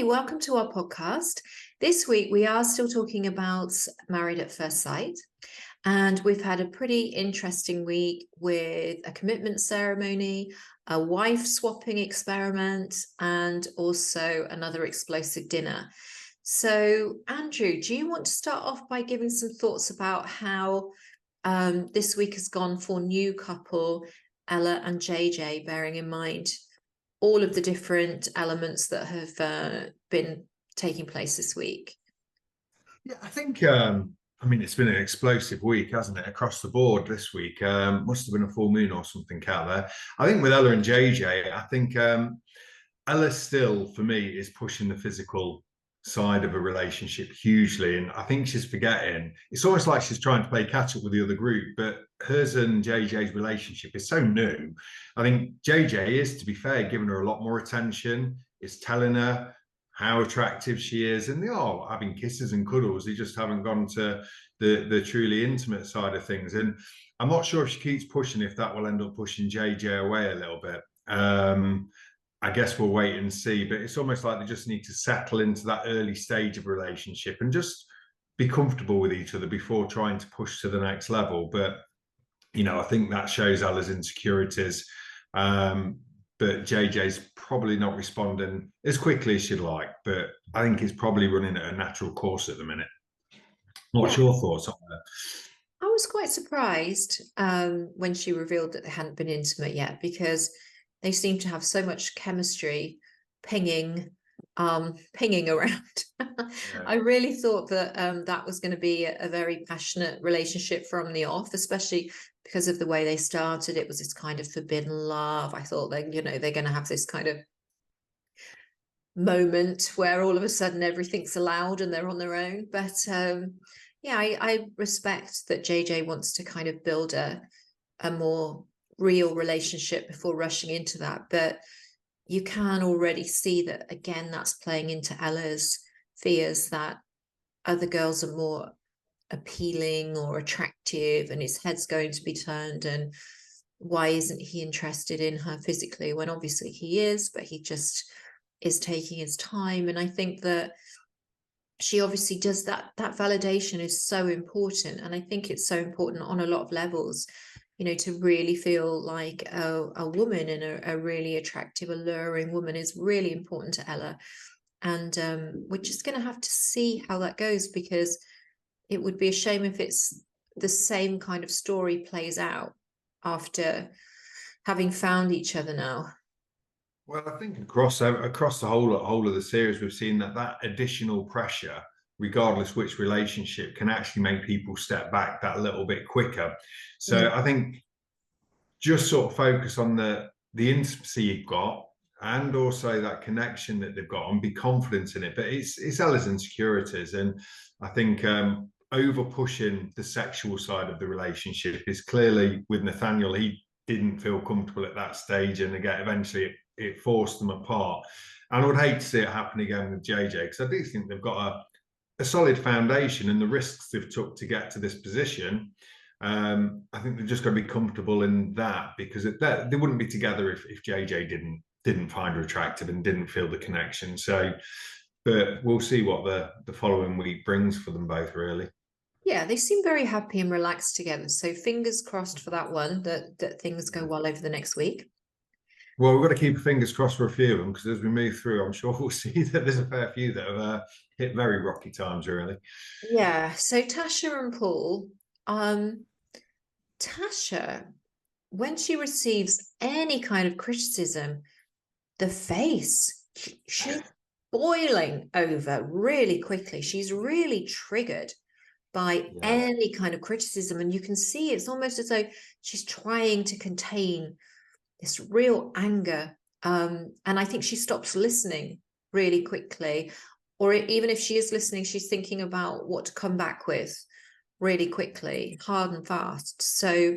Hi, welcome to our podcast. This week we are still talking about Married at First Sight, and we've had a pretty interesting week with a commitment ceremony, a wife swapping experiment, and also another explosive dinner. So, Andrew, do you want to start off by giving some thoughts about how this week has gone for new couple Ella and JJ, bearing in mind all of the different elements that have been taking place this week? Yeah, I think, it's been an explosive week, hasn't it, across the board this week? Must have been a full moon or something out there. I think with Ella and JJ, I think Ella still, for me, is pushing the physical side of a relationship hugely. And I think she's forgetting. It's almost like she's trying to play catch up with the other group, but hers and JJ's relationship is so new. I think JJ is, to be fair, giving her a lot more attention, is telling her how attractive she is, and they are having kisses and cuddles. They just haven't gone to the truly intimate side of things. And I'm not sure if she keeps pushing, if that will end up pushing JJ away a little bit. I guess we'll wait and see, but it's almost like they just need to settle into that early stage of a relationship and just be comfortable with each other before trying to push to the next level. But, I think that shows Ella's insecurities. But JJ's probably not responding as quickly as she'd like, but I think it's probably running at a natural course at the minute. What's your thoughts on that? I was quite surprised when she revealed that they hadn't been intimate yet, because they seem to have so much chemistry pinging around. Yeah. I really thought that that was going to be a very passionate relationship from the off, especially because of the way they started. It was this kind of forbidden love. I thought that, they're going to have this kind of moment where all of a sudden everything's allowed and they're on their own. But I respect that JJ wants to kind of build a more real relationship before rushing into that. But you can already see that, again, that's playing into Ella's fears that other girls are more appealing or attractive and his head's going to be turned, and why isn't he interested in her physically, when obviously he is, but he just is taking his time. And I think that she obviously does that validation is so important, and I think it's so important on a lot of levels, to really feel like a woman, and a really attractive, alluring woman is really important to Ella. And we're just going to have to see how that goes, because it would be a shame if it's the same kind of story plays out after having found each other now. Well, I think across the whole of the series, we've seen that additional pressure, regardless which relationship, can actually make people step back that little bit quicker. So I think just sort of focus on the intimacy you've got, and also that connection that they've got, and be confident in it. But it's Ella's insecurities, and I think over pushing the sexual side of the relationship is clearly, with Nathaniel, he didn't feel comfortable at that stage, and again, eventually it forced them apart. And I would hate to see it happen again with JJ, because I do think they've got a solid foundation, and the risks they've took to get to this position, I think they're just going to be comfortable in that, because they wouldn't be together if JJ didn't find her attractive and didn't feel the connection. So, but we'll see what the following week brings for them both, really. Yeah, they seem very happy and relaxed together. So fingers crossed for that one, that things go well over the next week. Well, we've got to keep our fingers crossed for a few of them, because as we move through, I'm sure we'll see that there's a fair few that have hit very rocky times, really. Yeah, so Tasha and Paul. Tasha, when she receives any kind of criticism, the face, she's boiling over really quickly. She's really triggered by any kind of criticism, and you can see it's almost as though she's trying to contain this real anger, and I think she stops listening really quickly, or even if she is listening, she's thinking about what to come back with really quickly, hard and fast. So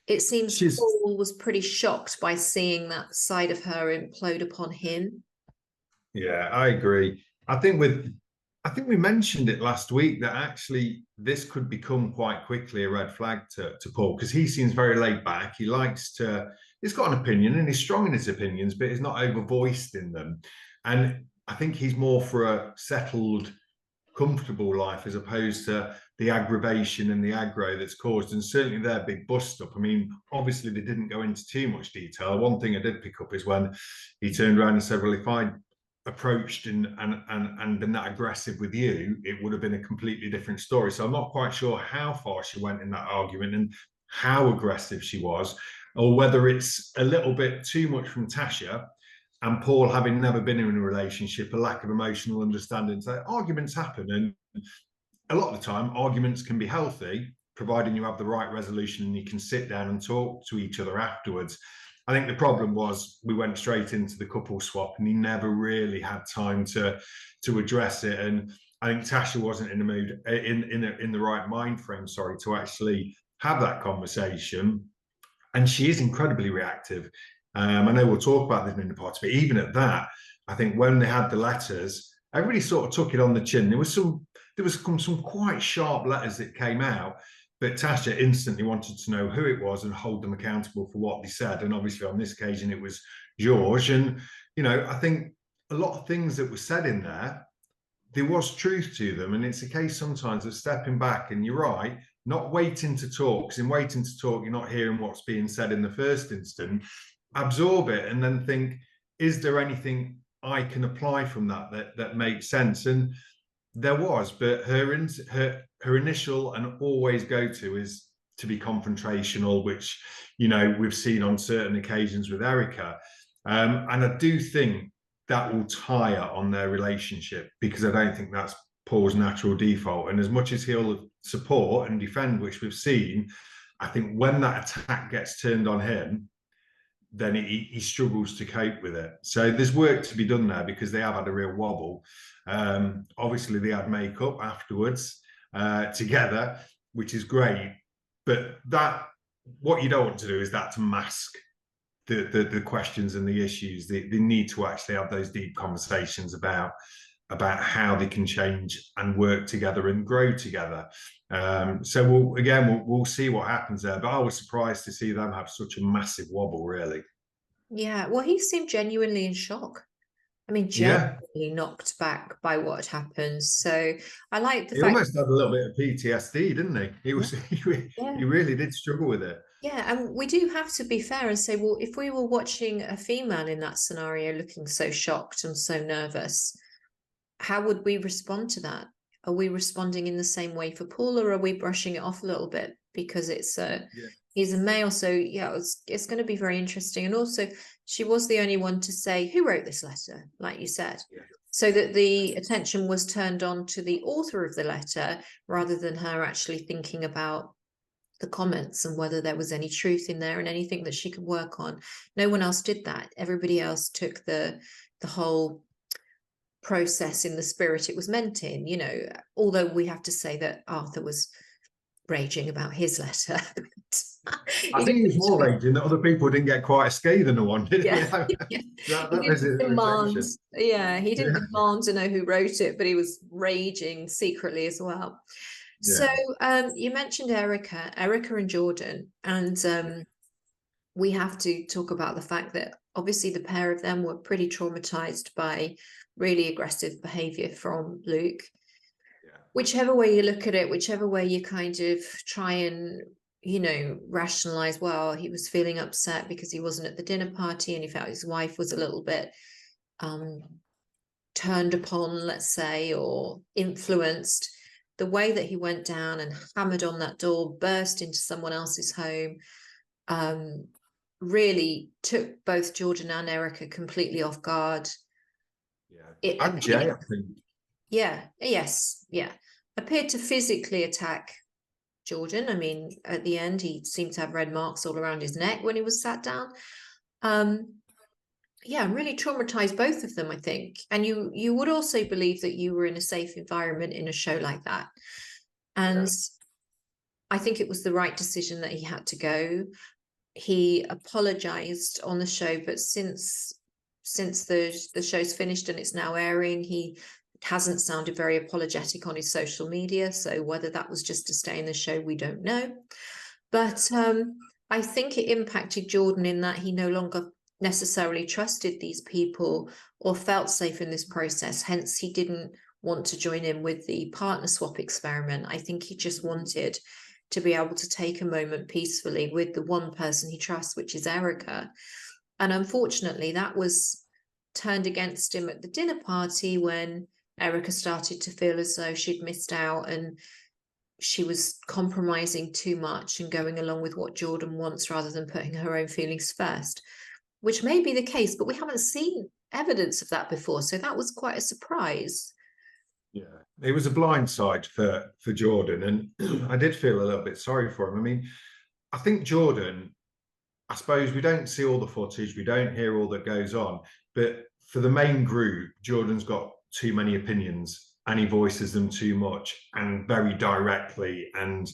it seems Paul was pretty shocked by seeing that side of her implode upon him. Yeah, I agree. I think we mentioned it last week, that actually this could become quite quickly a red flag to Paul, because he seems very laid back. He's got an opinion and he's strong in his opinions, but he's not over voiced in them. And I think he's more for a settled, comfortable life as opposed to the aggravation and the aggro that's caused. And certainly their big bust up. I mean, obviously they didn't go into too much detail. One thing I did pick up is when he turned around and said, well, if I approached and been that aggressive with you, it would have been a completely different story. So I'm not quite sure how far she went in that argument and how aggressive she was, or whether it's a little bit too much from Tasha and Paul, having never been in a relationship, a lack of emotional understanding. So arguments happen, and a lot of the time arguments can be healthy, providing you have the right resolution and you can sit down and talk to each other afterwards. I think the problem was we went straight into the couple swap and he never really had time to address it. And I think Tasha wasn't in the mood, in the right mind frame, sorry, to actually have that conversation. And she is incredibly reactive. I know we'll talk about this in the party, but even at that, I think when they had the letters, everybody sort of took it on the chin. There was some quite sharp letters that came out, but Tasha instantly wanted to know who it was and hold them accountable for what they said. And obviously on this occasion, it was George. And, you know, I think a lot of things that were said in there was truth to them. And it's a case sometimes of stepping back, and you're right, not waiting to talk, because in waiting to talk, you're not hearing what's being said in the first instance. Absorb it and then think, is there anything I can apply from that makes sense? And there was, but her initial and always go-to is to be confrontational, which, you know, we've seen on certain occasions with Erica. And I do think that will tire on their relationship, because I don't think that's Paul's natural default. And as much as he'll support and defend, which we've seen, I think when that attack gets turned on him, then he struggles to cope with it. So there's work to be done there, because they have had a real wobble. Obviously, they had makeup afterwards together, which is great. But what you don't want to do is that to mask the questions and the issues. They need to actually have those deep conversations about how they can change and work together and grow together. So we'll see what happens there. But I was surprised to see them have such a massive wobble, really. Yeah, well, he seemed genuinely in shock. I mean, genuinely knocked back by what had happened. So I like the He fact almost had a little bit of PTSD, didn't he? He really did struggle with it. Yeah, and we do have to be fair and say, well, if we were watching a female in that scenario looking so shocked and so nervous, how would we respond to that? Are we responding in the same way for Paul, or are we brushing it off a little bit because he's a male? So yeah, it's going to be very interesting. And also, she was the only one to say who wrote this letter, like you said, so that the attention was turned on to the author of the letter rather than her actually thinking about the comments and whether there was any truth in there and anything that she could work on. No one else did that. Everybody else took the whole process in the spirit it was meant in, you know, although we have to say that Arthur was raging about his letter. I think he was more raging that other people didn't get quite a scathing one, didn't he? He didn't demand to know who wrote it, but he was raging secretly as well. So you mentioned Erica and Jordan, and we have to talk about the fact that obviously the pair of them were pretty traumatized by really aggressive behavior from Luke. Whichever way you look at it, whichever way you kind of try and, you know, rationalize, well, he was feeling upset because he wasn't at the dinner party and he felt his wife was a little bit turned upon, let's say, or influenced. The way that he went down and hammered on that door, burst into someone else's home, really took both Jordan and Erica completely off guard. And Jay, I think. Appeared to physically attack Jordan. I mean, at the end, he seemed to have red marks all around his neck when he was sat down. Really traumatized both of them, I think. And you would also believe that you were in a safe environment in a show like that. And I think it was the right decision that he had to go. He apologized on the show, but since the show's finished and it's now airing, he hasn't sounded very apologetic on his social media. So whether that was just to stay in the show, we don't know. But I think it impacted Jordan in that he no longer necessarily trusted these people or felt safe in this process. Hence, he didn't want to join in with the partner swap experiment. I think he just wanted to be able to take a moment peacefully with the one person he trusts, which is Erica. And unfortunately, that was turned against him at the dinner party when Erica started to feel as though she'd missed out and she was compromising too much and going along with what Jordan wants rather than putting her own feelings first, which may be the case, but we haven't seen evidence of that before. So that was quite a surprise. Yeah, it was a blind side for Jordan, and I did feel a little bit sorry for him. I mean, I think Jordan, I suppose we don't see all the footage, we don't hear all that goes on, but for the main group, Jordan's got too many opinions and he voices them too much and very directly and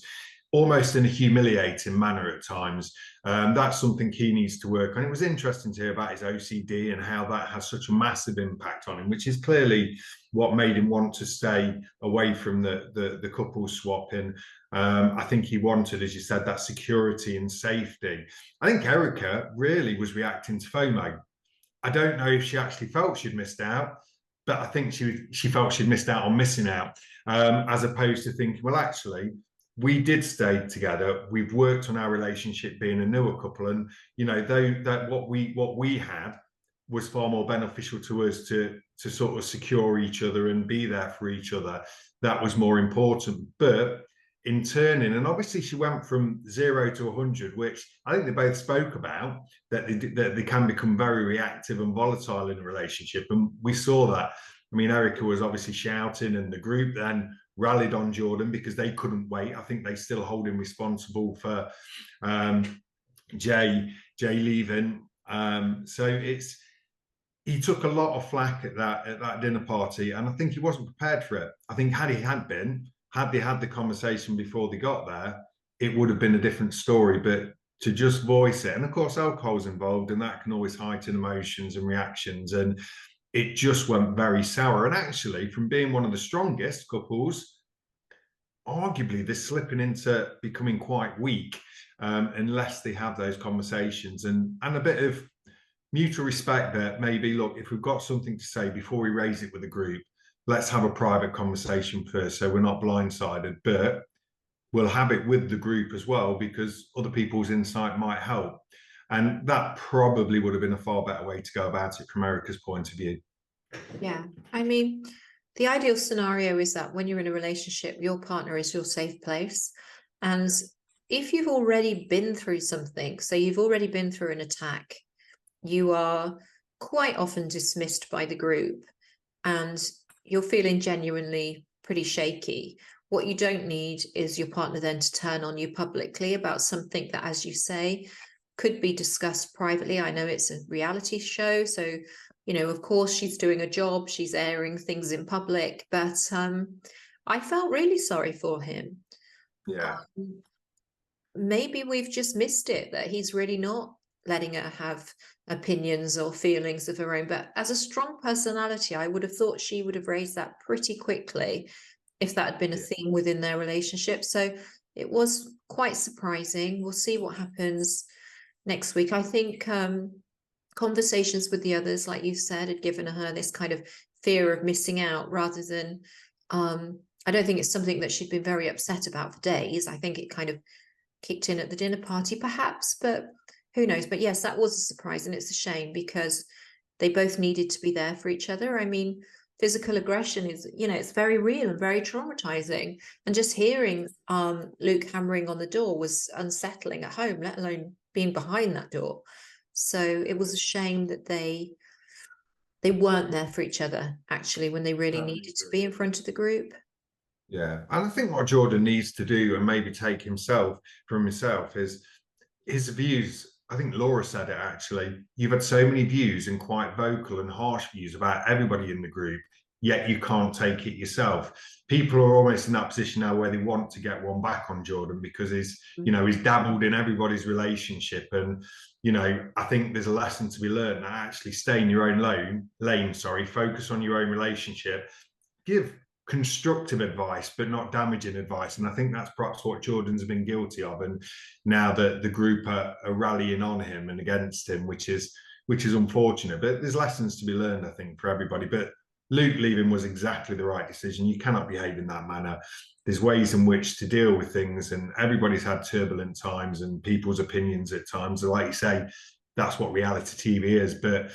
almost in a humiliating manner at times. That's something he needs to work on. It was interesting to hear about his OCD and how that has such a massive impact on him, which is clearly what made him want to stay away from the couple swapping. I think he wanted, as you said, that security and safety. I think Erica really was reacting to FOMO. I don't know if she actually felt she'd missed out, but I think she felt she'd missed out on missing out, as opposed to thinking, well, actually, we did stay together. We've worked on our relationship being a newer couple, and though that what we had was far more beneficial to us to sort of secure each other and be there for each other. That was more important. But in turning, and obviously she went from 0 to 100, which I think they both spoke about, that they can become very reactive and volatile in a relationship, and we saw that. I mean, Erica was obviously shouting, and the group then rallied on Jordan because they couldn't wait. I think they still hold him responsible for Jay leaving. So he took a lot of flack at that dinner party, and I think he wasn't prepared for it. I think had they had the conversation before they got there, it would have been a different story. But to just voice it, and of course alcohol's involved, and that can always heighten emotions and reactions, and it just went very sour. And actually, from being one of the strongest couples, arguably they're slipping into becoming quite weak, unless they have those conversations and a bit of mutual respect that maybe, look, if we've got something to say before we raise it with the group, let's have a private conversation first so we're not blindsided, but we'll have it with the group as well because other people's insight might help. And that probably would have been a far better way to go about it from Erica's point of view. Yeah, I mean, the ideal scenario is that when you're in a relationship, your partner is your safe place. And if you've already been through something, so you've already been through an attack, you are quite often dismissed by the group and you're feeling genuinely pretty shaky. What you don't need is your partner then to turn on you publicly about something that, as you say, could be discussed privately. I know it's a reality show, so of course she's doing a job, she's airing things in public, but I felt really sorry for him. Yeah. Maybe we've just missed it, that he's really not letting her have opinions or feelings of her own. But as a strong personality, I would have thought she would have raised that pretty quickly if that had been a theme within their relationship. So it was quite surprising. We'll see what happens next week. I think conversations with the others, like you said, had given her this kind of fear of missing out rather than, I don't think it's something that she'd been very upset about for days. I think it kind of kicked in at the dinner party perhaps, but who knows? But yes, that was a surprise, and it's a shame because they both needed to be there for each other. I mean, physical aggression is, it's very real and very traumatizing. And just hearing Luke hammering on the door was unsettling at home, let alone being behind that door. So it was a shame that they weren't there for each other, actually, when they really needed to be in front of the group. Yeah. And I think what Jordan needs to do and maybe take himself is his views. I think Laura said it actually. You've had so many views and quite vocal and harsh views about everybody in the group, yet you can't take it yourself. People are almost in that position now where they want to get one back on Jordan because he's dabbled in everybody's relationship. And, I think there's a lesson to be learned that actually stay in your own lane, focus on your own relationship, give constructive advice but not damaging advice, and I think that's perhaps what Jordan's been guilty of. And now that the group are rallying on him and against him, which is which is unfortunate. But there's lessons to be learned, I think, for everybody. But Luke leaving was exactly the right decision. You cannot behave in that manner. There's ways in which to deal with things, and everybody's had turbulent times and people's opinions at times. And like you say, that's what reality TV is. But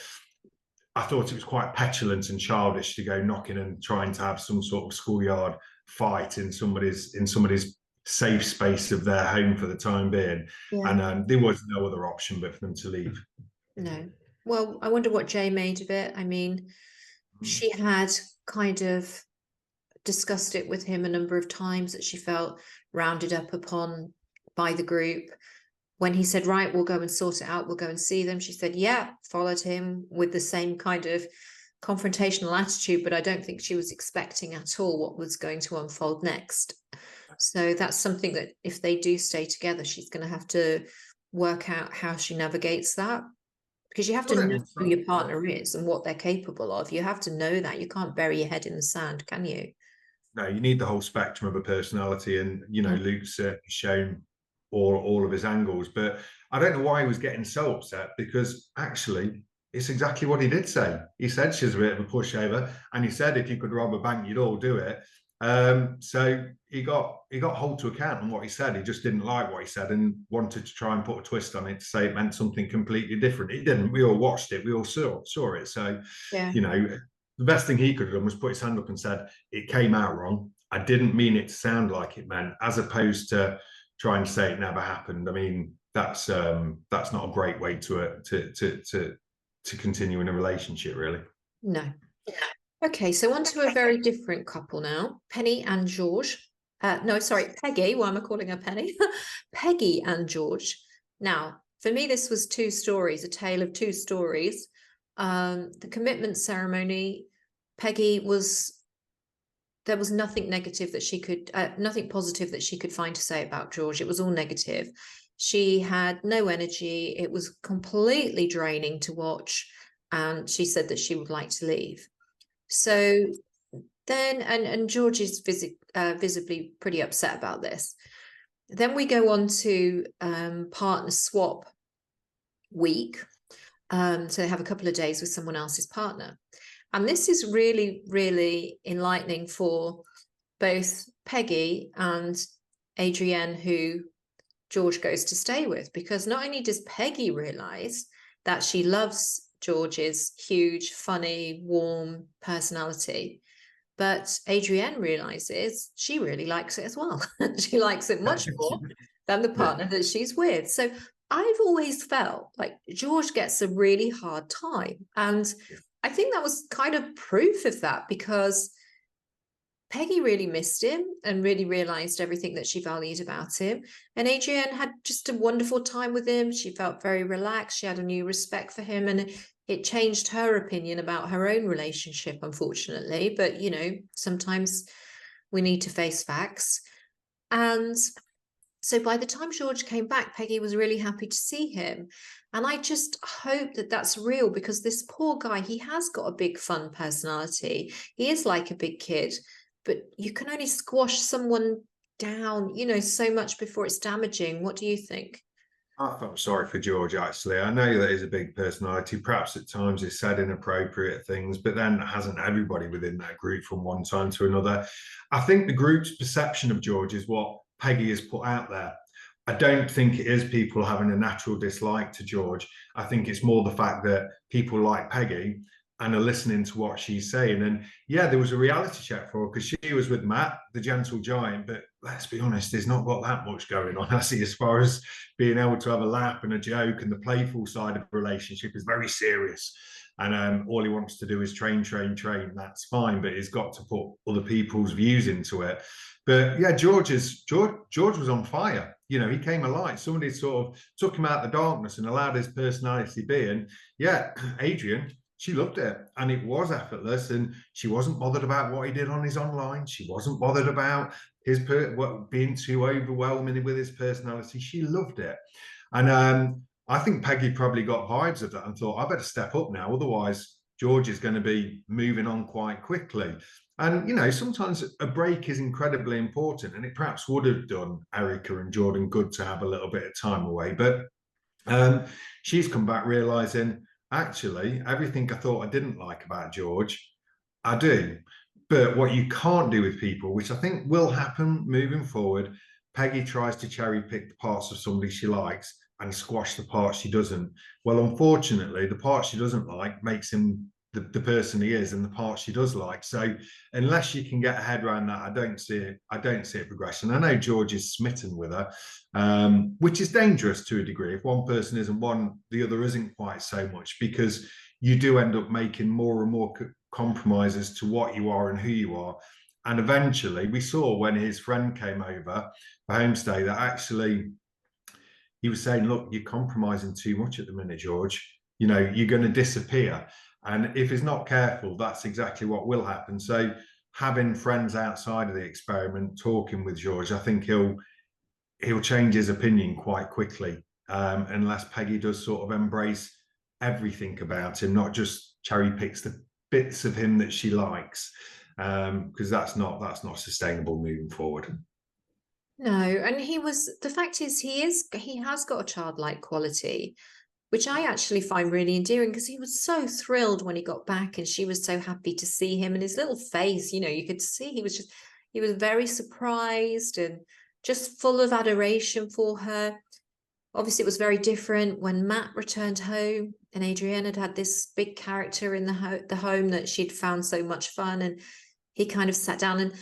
I thought it was quite petulant and childish to go knocking and trying to have some sort of schoolyard fight in somebody's safe space of their home for the time being. Yeah. And there was no other option but for them to leave. No. Well, I wonder what Jay made of it. I mean, she had kind of discussed it with him a number of times, that she felt rounded up upon by the group. When he said, right, we'll go and sort it out, we'll go and see them, she said, yeah, followed him with the same kind of confrontational attitude, but I don't think she was expecting at all what was going to unfold next. So that's something that if they do stay together, she's going to have to work out how she navigates that, because you have to know who your partner is and what they're capable of. You have to know that. You can't bury your head in the sand, can you? No, you need the whole spectrum of a personality, and Luke's shown all of his angles. But I don't know why he was getting so upset, because actually it's exactly what he did say. He said she's a bit of a pushover, and he said if you could rob a bank, you'd all do it. So he got hold to account on what he said. He just didn't like what he said and wanted to try and put a twist on it to say it meant something completely different. It didn't. We all watched it. We all saw it. So, yeah, the best thing he could have done was put his hand up and said, it came out wrong. I didn't mean it to sound like it meant, as opposed to trying to say it never happened. I mean, that's not a great way to continue in a relationship, really. No. Okay, so on to a very different couple now, Penny and George. No, sorry, Peggy. Why am I calling her Penny? Peggy and George. Now, for me, this was two stories, a tale of two stories. The commitment ceremony, there was nothing negative that she could, nothing positive that she could find to say about George. It was all negative. She had no energy. It was completely draining to watch. And she said that she would like to leave. So then, and George is visibly pretty upset about this. Then we go on to partner swap week. So they have a couple of days with someone else's partner. And this is really, really enlightening for both Peggy and Adrienne, who George goes to stay with, because not only does Peggy realize that she loves George's huge, funny, warm personality, but Adrienne realizes she really likes it as well. She likes it much more than the partner that she's with. So I've always felt like George gets a really hard time. And I think that was kind of proof of that, because Peggy really missed him and really realized everything that she valued about him. And Adrienne had just a wonderful time with him. She felt very relaxed. She had a new respect for him, and it changed her opinion about her own relationship, unfortunately. But, sometimes we need to face facts. And so by the time George came back, Peggy was really happy to see him. And I just hope that that's real, because this poor guy, he has got a big, fun personality. He is like a big kid, but you can only squash someone down, so much before it's damaging. What do you think? I felt sorry for George, actually. I know that he's a big personality. Perhaps at times he's said inappropriate things, but then hasn't everybody within that group from one time to another. I think the group's perception of George is what Peggy has put out there. I don't think it is people having a natural dislike to George. I think it's more the fact that people like Peggy and are listening to what she's saying. And yeah, there was a reality check for her, because she was with Matt, the gentle giant, but let's be honest, there's not got that much going on, has he? As far as being able to have a laugh and a joke, and the playful side of a relationship is very serious. And all he wants to do is train. That's fine, but he's got to put other people's views into it. But yeah, George was on fire. He came alive. Somebody sort of took him out of the darkness and allowed his personality to be. And yeah, Adrienne, she loved it, and it was effortless, and she wasn't bothered about what he did on his online. She wasn't bothered about his being too overwhelming with his personality. She loved it. And I think Peggy probably got vibes of that and thought, I better step up now, otherwise George is going to be moving on quite quickly. And sometimes a break is incredibly important, and it perhaps would have done Erica and Jordan good to have a little bit of time away, but she's come back realizing, actually, everything I thought I didn't like about George, I do. But what you can't do with people, which I think will happen moving forward, Peggy tries to cherry pick the parts of somebody she likes and squash the parts she doesn't. Well, unfortunately, the parts she doesn't like makes him the person he is, and the parts she does like. So unless you can get a head around that, I don't see it. I don't see a progression. I know George is smitten with her, which is dangerous to a degree. If one person isn't one, the other isn't quite so much, because you do end up making more and more compromises to what you are and who you are. And eventually, we saw when his friend came over for homestay that actually he was saying, look, you're compromising too much at the minute, George. You know, you're going to disappear. And if he's not careful, that's exactly what will happen. So having friends outside of the experiment talking with George, I think he'll change his opinion quite quickly, unless Peggy does sort of embrace everything about him, not just cherry picks the bits of him that she likes, because that's not sustainable moving forward. No, and the fact is he has got a childlike quality, which I actually find really endearing, because he was so thrilled when he got back and she was so happy to see him, and his little face, you could see he was very surprised and just full of adoration for her. Obviously, it was very different when Matt returned home and Adrienne had this big character in the home that she'd found so much fun, and he kind of sat down and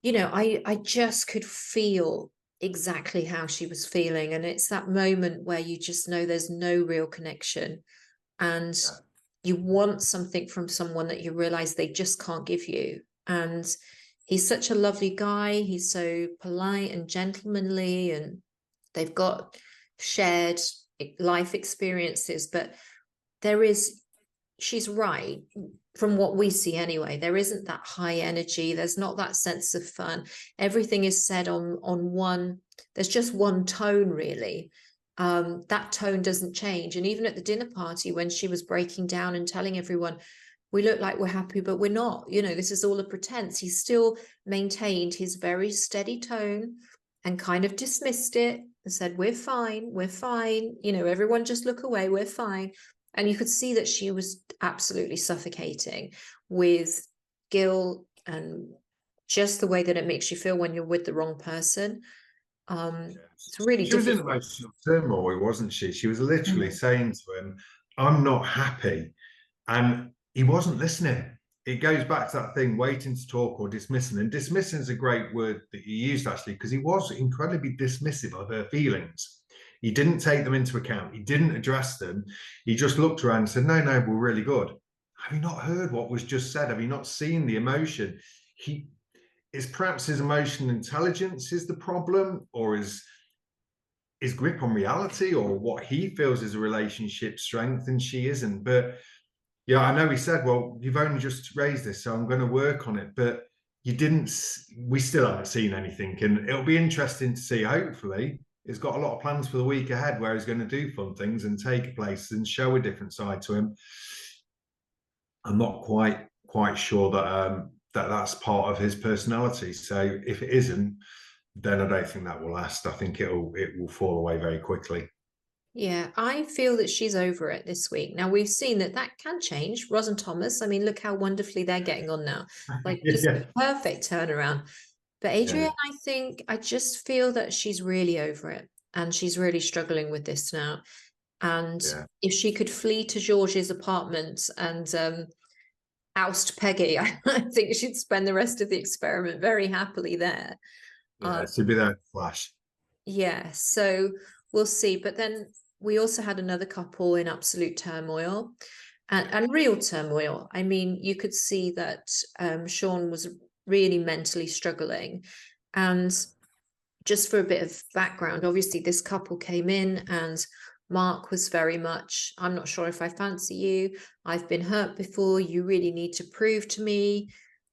I just could feel exactly how she was feeling. And it's that moment where you just know there's no real connection, and Yeah. you want something from someone that you realize they just can't give you. And he's such a lovely guy. He's so polite and gentlemanly, and they've got shared life experiences. But she's right, from what we see anyway, there isn't that high energy, there's not that sense of fun. Everything is said on one, there's just one tone really. That tone doesn't change. And even at the dinner party, when she was breaking down and telling everyone, we look like we're happy but we're not, this is all a pretense, he still maintained his very steady tone and kind of dismissed it and said, we're fine, everyone just look away, we're fine. And you could see that she was absolutely suffocating with guilt and just the way that it makes you feel when you're with the wrong person. It's really She was in difficult. emotional turmoil, wasn't she? She was literally Mm. saying to him, I'm not happy. And he wasn't listening. It goes back to that thing, waiting to talk or dismissing. And dismissing is a great word that you used, actually, because he was incredibly dismissive of her feelings. He didn't take them into account. He didn't address them. He just looked around and said, no, we're really good. Have you not heard what was just said? Have you not seen the emotion? He is perhaps his emotional intelligence is the problem, or his grip on reality, or what he feels is a relationship strength and she isn't. But yeah, I know he said, well, you've only just raised this, so I'm going to work on it. But we still haven't seen anything. And it'll be interesting to see. Hopefully, he's got a lot of plans for the week ahead where he's going to do fun things and take places and show a different side to him. I'm not quite sure that's part of his personality. So if it isn't, then I don't think that will last. I think it will fall away very quickly. Yeah, I feel that she's over it this week. Now, we've seen that can change. Roz and Thomas, I mean, look how wonderfully they're getting on now. Like, just Yeah, a perfect turnaround. But yeah, Adrienne, I just feel that she's really over it, and she's really struggling with this now. And yeah. if she could flee to George's apartment and oust Peggy, I think she'd spend the rest of the experiment very happily there. Yeah, to be that flash. Yeah, so we'll see. But then we also had another couple in absolute turmoil and real turmoil. I mean, you could see that Sean was really mentally struggling. And just for a bit of background, obviously this couple came in and Mark was very much, I'm not sure if I fancy you. I've been hurt before. You really need to prove to me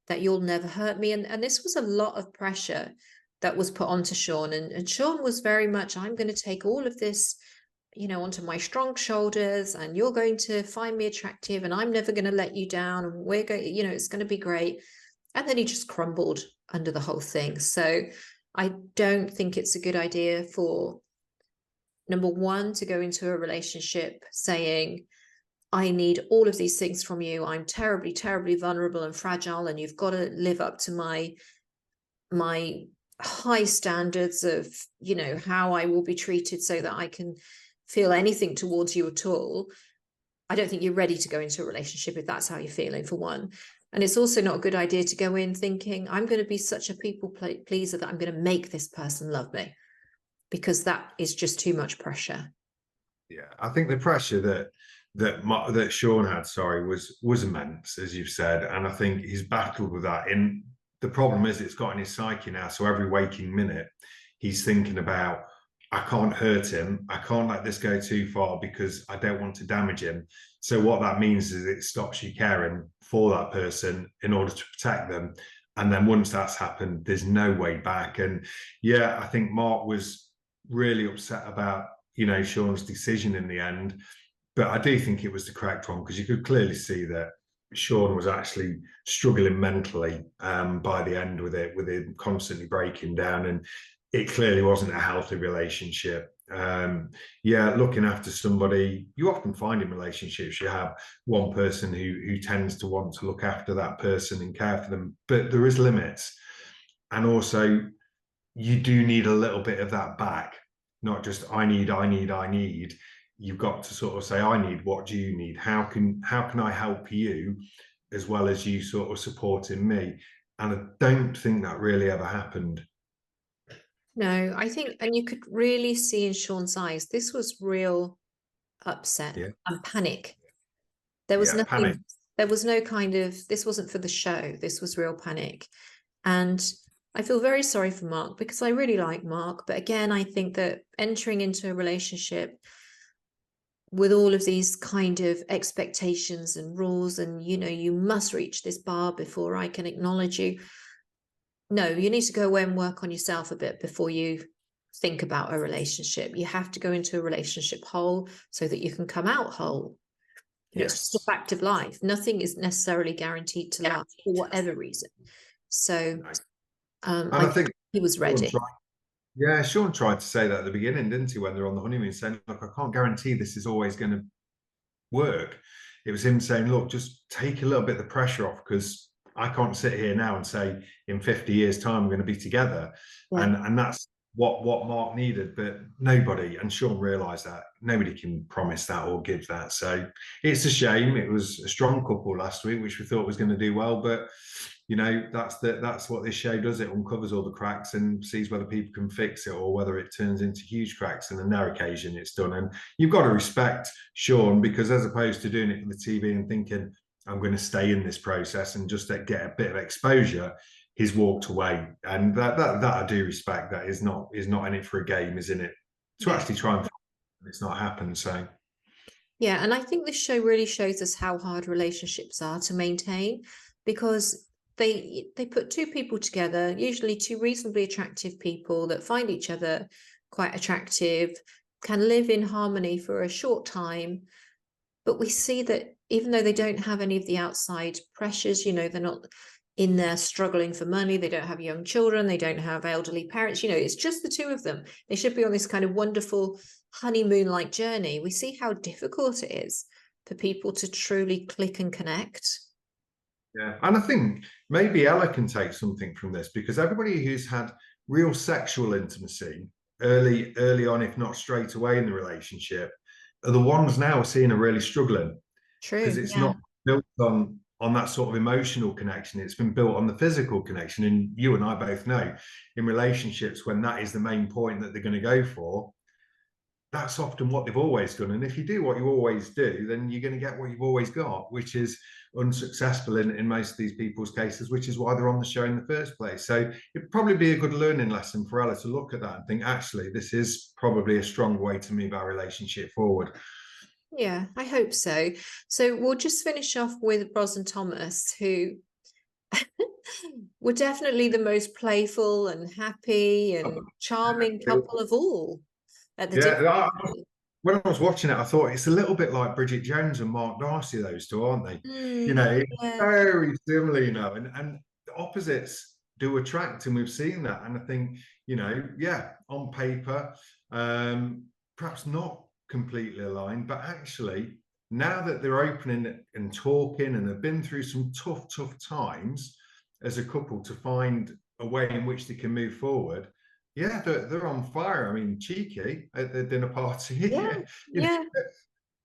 that you'll never hurt me. And this was a lot of pressure that was put onto Sean. And Sean was very much, I'm going to take all of this, onto my strong shoulders, and you're going to find me attractive, and I'm never going to let you down. And we're going, it's going to be great. And then he just crumbled under the whole thing. So I don't think it's a good idea for, number one, to go into a relationship saying, I need all of these things from you. I'm terribly, terribly vulnerable and fragile, and you've got to live up to my high standards of, you know, how I will be treated so that I can feel anything towards you at all. I don't think you're ready to go into a relationship if that's how you're feeling, for one. And it's also not a good idea to go in thinking, I'm going to be such a people pleaser that I'm going to make this person love me, because that is just too much pressure. Yeah, I think the pressure that Sean had, sorry, was immense, as you've said, and I think he's battled with that. In the problem is, it's got in his psyche now. So every waking minute, he's thinking about, I can't hurt him. I can't let this go too far because I don't want to damage him. So what that means is it stops you caring for that person in order to protect them. And then once that's happened, there's no way back. And yeah, I think Mark was really upset about, you know, Sean's decision in the end. But I do think it was the correct one, because you could clearly see that Sean was actually struggling mentally by the end with him constantly breaking down, and it clearly wasn't a healthy relationship. Yeah, looking after somebody, you often find in relationships you have one person who tends to want to look after that person and care for them, but there is limits, and also you do need a little bit of that back, not just I need. You've got to sort of say, I need, what do you need? How can I help you, as well as you sort of supporting me? And I don't think that really ever happened. No, I think, and you could really see in Sean's eyes, this was real upset Yeah. and panic. There was Yeah, panic. nothing, there was no kind of, this wasn't for the show. This was real panic. And I feel very sorry for Mark, because I really like Mark. But again, I think that entering into a relationship with all of these kind of expectations and rules, and, you know, you must reach this bar before I can acknowledge you. No, you need to go away and work on yourself a bit before you think about a relationship. You have to go into a relationship whole so that you can come out whole. You know, it's just a Yes. fact of life. Nothing is necessarily guaranteed to last for whatever reason. So No. And I I think he was Sean ready. tried, yeah, Sean tried to say that at the beginning, didn't he, when they're on the honeymoon, saying, look, I can't guarantee this is always going to work. It was him saying, look, just take a little bit of the pressure off, because I can't sit here now and say in 50 years' time we're going to be together. Yeah. And that's what Mark needed. But nobody, and Sean realised that nobody can promise that or give that. So it's a shame. It was a strong couple last week, which we thought was going to do well. But you know, that's what this show does. It uncovers all the cracks and sees whether people can fix it or whether it turns into huge cracks. And on their occasion, it's done. And you've got to respect Sean, because as opposed to doing it for the TV and thinking, I'm going to stay in this process and just get a bit of exposure, he's walked away. And that I do respect. That is not in it for a game, is in it to Yeah. actually try and it's not happened. So Yeah. And I think this show really shows us how hard relationships are to maintain, because they put two people together, usually two reasonably attractive people that find each other quite attractive, can live in harmony for a short time. But we see that even though they don't have any of the outside pressures, you know, they're not in there struggling for money, they don't have young children, they don't have elderly parents, you know, it's just the two of them. They should be on this kind of wonderful honeymoon-like journey. We see how difficult it is for people to truly click and connect. yeah, and I think maybe Ella can take something from this, because everybody who's had real sexual intimacy early on, if not straight away in the relationship, are the ones now seeing are really struggling, because True. it's Yeah. not built on that sort of emotional connection. It's been built on the physical connection. And you and I both know, in relationships, when that is the main point that they're going to go for, that's often what they've always done. And if you do what you always do, then you're going to get what you've always got, which is unsuccessful in most of these people's cases, which is why they're on the show in the first place. So it'd probably be a good learning lesson for Ella to look at that and think, actually, this is probably a strong way to move our relationship forward. Yeah, I hope so. So we'll just finish off with Bros and Thomas, who were definitely the most playful and happy and charming couple of all at the dinner Yeah, party. when I was watching it, I thought it's a little bit like Bridget Jones and Mark Darcy, those two, aren't they? You know, it's Yeah, very similar, you know, and the opposites do attract, and we've seen that. And I think, you know, yeah, on paper, perhaps not completely aligned, but actually now that they're opening and talking and have been through some tough times as a couple to find a way in which they can move forward, yeah, they're on fire. I mean, cheeky at the dinner party. Yeah, You know, yeah.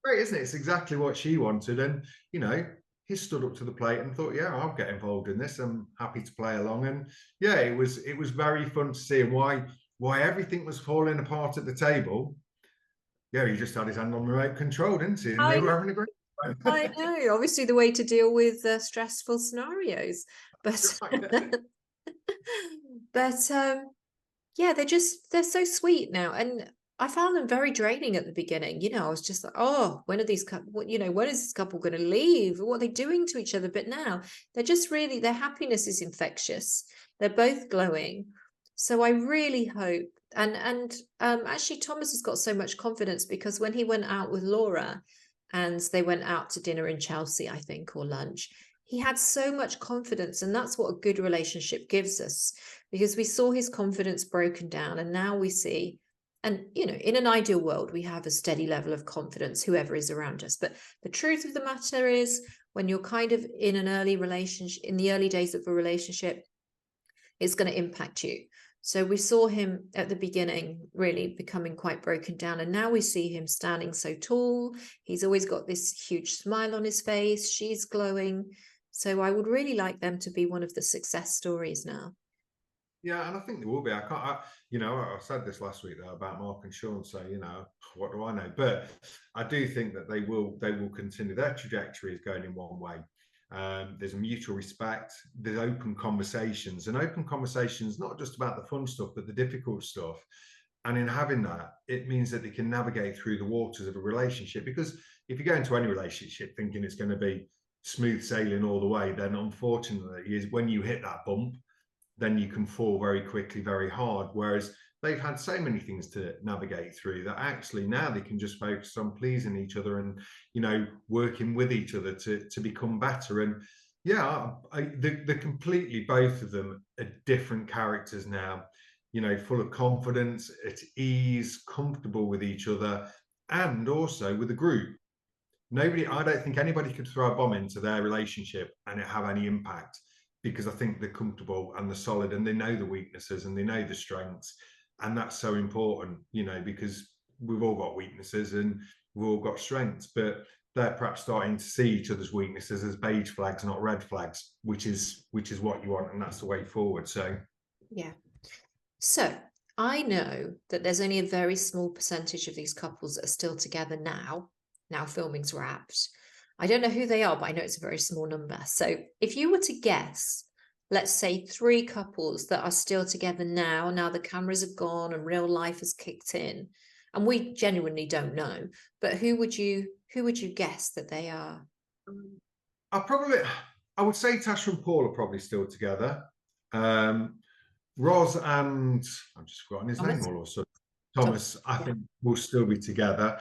great, isn't it? It's exactly what she wanted. And, you know, he stood up to the plate and thought, yeah, I'll get involved in this. I'm happy to play along. And yeah, it was very fun to see why everything was falling apart at the table. Yeah, he just had his hand on the remote control, didn't he? And they I were know, having a great I time. know. Obviously, the way to deal with stressful scenarios, but but yeah, they're so sweet now, and I found them very draining at the beginning. You know, I was just like, oh, when are these you know, when is this couple going to leave? What are they doing to each other? But now they're just really, their happiness is infectious. They're both glowing. So I really hope, and actually Thomas has got so much confidence because when he went out with Laura and they went out to dinner in Chelsea, I think, or lunch, he had so much confidence, and that's what a good relationship gives us, because we saw his confidence broken down, and now we see, and you know, in an ideal world we have a steady level of confidence whoever is around us, but the truth of the matter is when you're kind of in an early relationship, in the early days of a relationship, it's going to impact you. So we saw him at the beginning really becoming quite broken down, and now we see him standing so tall. He's always got this huge smile on his face. She's glowing. So I would really like them to be one of the success stories now. Yeah, and I think there will be. You know, I said this last week though about Mark and Sean. So you know, what do I know? But I do think that they will continue. Their trajectory is going in one way. There's mutual respect. There's open conversations, and open conversations not just about the fun stuff, but the difficult stuff. And in having that, it means that they can navigate through the waters of a relationship. Because if you go into any relationship thinking it's going to be smooth sailing all the way, then unfortunately, is when you hit that bump, then you can fall very quickly, very hard. Whereas they've had so many things to navigate through that actually now they can just focus on pleasing each other and, you know, working with each other to become better. And yeah, they're completely, both of them are different characters now, you know, full of confidence, at ease, comfortable with each other, and also with the group. I don't think anybody could throw a bomb into their relationship and it have any impact, because I think they're comfortable and they're solid and they know the weaknesses and they know the strengths. And that's so important, you know, because we've all got weaknesses and we've all got strengths, but they're perhaps starting to see each other's weaknesses as beige flags, not red flags, which is what you want, and that's the way forward. So Yeah. So I know that there's only a very small percentage of these couples that are still together now. Now filming's wrapped. I don't know who they are, but I know it's a very small number. So if you were to guess, let's say 3 couples that are still together now the cameras have gone and real life has kicked in, and we genuinely don't know, but who would you guess that they are? I would say Tasha and Paul are probably still together. Roz and I've just forgotten his name Thomas? all of a sudden. Thomas. Thomas, I Yeah. think, will still be together.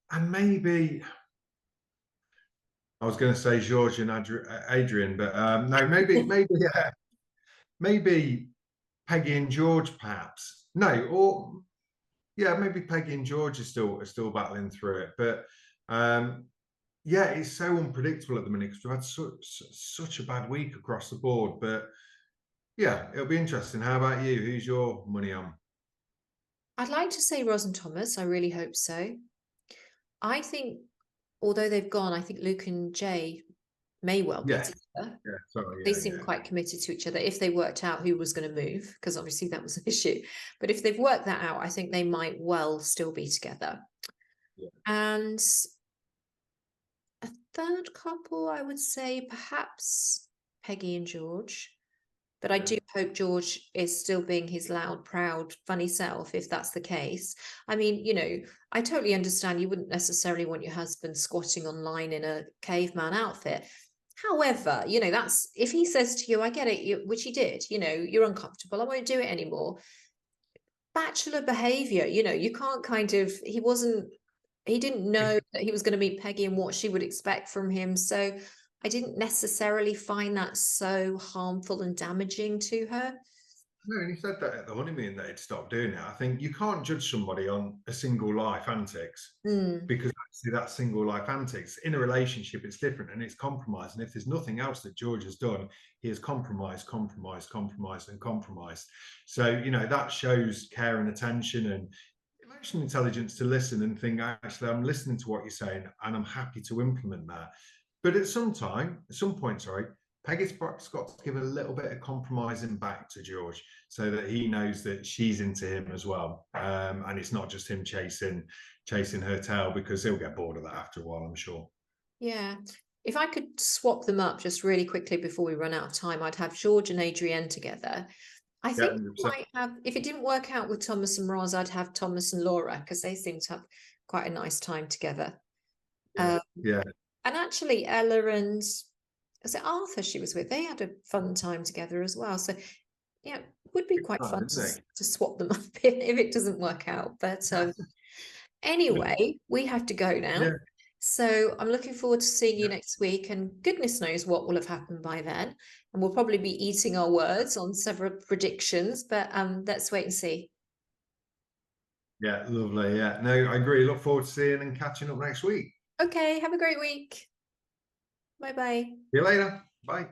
And maybe I was going to say George and Adrian, but no, maybe Peggy and George, perhaps. No, or yeah, maybe Peggy and George are still battling through it. But yeah, it's so unpredictable at the minute because we've had such a bad week across the board. But yeah, it'll be interesting. How about you? Who's your money on? I'd like to say Roz and Thomas. I really hope so. I think, although they've gone, I think Luke and Jay may well be Yeah, together. yeah, sorry, They yeah, seem yeah. quite committed to each other if they worked out who was going to move, because obviously that was an issue. But if they've worked that out, I think they might well still be together. Yeah. And a third couple, I would say perhaps Peggy and George. But I Yeah. do hope George is still being his loud, proud, funny self, if that's the case. I mean, you know, I totally understand you wouldn't necessarily want your husband squatting online in a caveman outfit. However, you know, that's if he says to you, I get it, which he did, you know, you're uncomfortable, I won't do it anymore. Bachelor behavior, you know, you can't he didn't know that he was going to meet Peggy and what she would expect from him. So I didn't necessarily find that so harmful and damaging to her. No, and he said that at the honeymoon that he'd stopped doing it. I think you can't judge somebody on a single life antics, Mm, because actually that single life antics in a relationship, it's different and it's compromise. And if there's nothing else that George has done, he has compromised, compromised, compromised, and compromised. So, you know, that shows care and attention and emotional intelligence to listen and think, actually, I'm listening to what you're saying and I'm happy to implement that. But at some point, sorry, Peggy's perhaps got to give a little bit of compromising back to George so that he knows that she's into him as well. And it's not just him chasing her tail, because he'll get bored of that after a while, I'm sure. yeah. If I could swap them up just really quickly before we run out of time, I'd have George and Adrienne together. I Yeah, think I 100%. might have, if it didn't work out with Thomas and Roz, I'd have Thomas and Laura because they seem to have quite a nice time together. Yeah, Um, yeah. and actually, Ella and was it Arthur she was with? They had a fun time together as well. So yeah, it would be quite fun Isn't to swap them up if it doesn't work out. But anyway, we have to go now. Yeah, So I'm looking forward to seeing you yeah, next week, and goodness knows what will have happened by then. And we'll probably be eating our words on several predictions, but let's wait and see. yeah, lovely. Yeah, no, I agree. Look forward to seeing and catching up next week. Okay, have a great week. Bye bye. See you later. Bye.